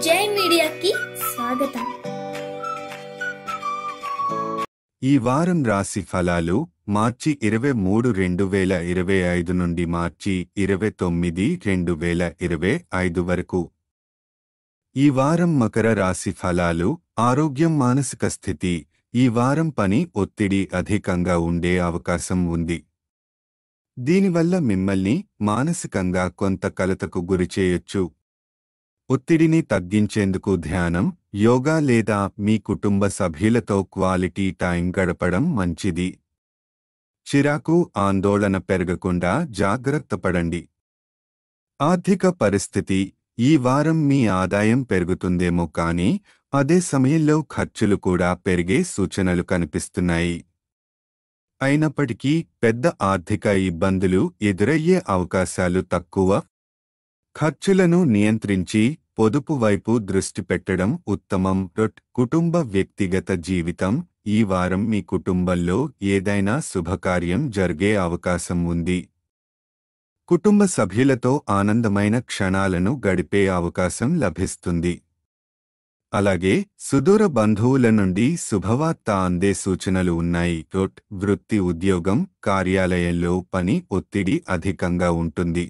జై మీడియాకి స్వాగతం. ఈ వారం రాశి ఫలాలు మార్చి 23, 2025 నుండి మార్చి 29, 2025 వరకు. ఈ వారం మకర రాశి ఫలాలు. ఆరోగ్యం, మానసిక స్థితి. ఈ వారం పని ఒత్తిడి అధికంగా ఉండే అవకాశం ఉంది. దీనివల్ల మిమ్మల్ని మానసికంగా కొంత కలతకు గురిచేయొచ్చు. ఒత్తిడిని తగ్గించేందుకు ధ్యానం, యోగా లేదా మీ కుటుంబ సభ్యులతో క్వాలిటీ టైం గడపడం మంచిది. చిరాకు, ఆందోళన పెరగకుండా జాగ్రత్త పడండి. ఆర్థిక పరిస్థితి. ఈ వారం మీ ఆదాయం పెరుగుతుందేమో కానీ అదే సమయంలో ఖర్చులు కూడా పెరిగే సూచనలు కనిపిస్తున్నాయి. అయినప్పటికీ పెద్ద ఆర్థిక ఇబ్బందులు ఎదురయ్యే అవకాశాలు తక్కువ. ఖర్చులను నియంత్రించి పొదుపు వైపు దృష్టి పెట్టడం ఉత్తమం. కుటుంబ, వ్యక్తిగత జీవితం. ఈ వారం మీ కుటుంబంలో ఏదైనా శుభకార్యం జరిగే అవకాశం ఉంది. కుటుంబ సభ్యులతో ఆనందమైన క్షణాలను గడిపే అవకాశం లభిస్తుంది. అలాగే సుదూర బంధువుల నుండి శుభవార్త అందే సూచనలు ఉన్నాయి. వృత్తి, ఉద్యోగం, కార్యాలయంలో పని ఒత్తిడి అధికంగా ఉంటుంది.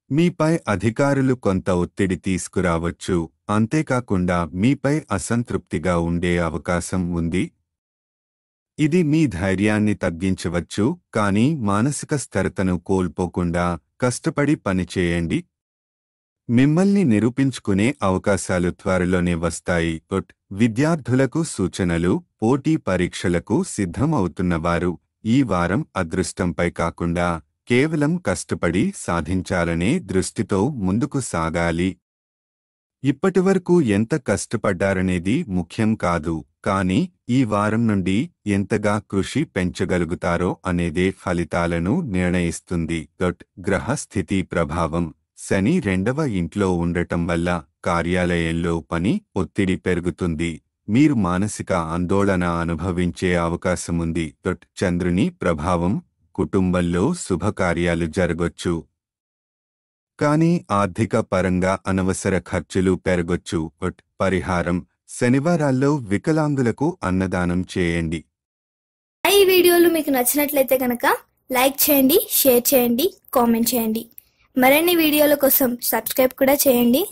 మీపై అధికారులు కొంత ఒత్తిడి తీసుకురావచ్చు. అంతేకాకుండా మీపై అసంతృప్తిగా ఉండే అవకాశం ఉంది. ఇది మీ ధైర్యాన్ని తగ్గించవచ్చు, కానీ మానసిక స్థిరతను కోల్పోకుండా కష్టపడి పనిచేయండి. మిమ్మల్ని నిరూపించుకునే అవకాశాలు త్వరలోనే వస్తాయి. విద్యార్థులకు సూచనలు. పోటీ పరీక్షలకు సిద్ధమవుతున్నవారు ఈ వారం అదృష్టంపై కాకుండా కేవలం కష్టపడి సాధించాలనే దృష్టితో ముందుకు సాగాలి. ఇప్పటివరకు ఎంత కష్టపడ్డారనేది ముఖ్యం కాదు, కానీ ఈ వారం నుండి ఎంతగా కృషి పెంచగలుగుతారో అనేదే ఫలితాలను నిర్ణయిస్తుంది. గ్రహ స్థితి ప్రభావం. శని 2వ ఇంట్లో ఉండటం వల్ల కార్యాలయంలో పని ఒత్తిడి పెరుగుతుంది. మీరు మానసిక ఆందోళన అనుభవించే అవకాశముంది. చంద్రుని ప్రభావం. కుటుంబంలో శుభకార్యాలు జరగొచ్చు, కానీ ఆర్థిక పరంగా అనవసర ఖర్చులు పెరగొచ్చు. పరిహారం. శనివారాల్లో వికలాంగులకు అన్నదానం చేయండి. ఈ వీడియోలు మీకు నచ్చినట్లయితే కనుక లైక్ చేయండి, షేర్ చేయండి, కామెంట్ చేయండి. మరిన్ని వీడియోల కోసం సబ్స్క్రైబ్ కూడా చేయండి.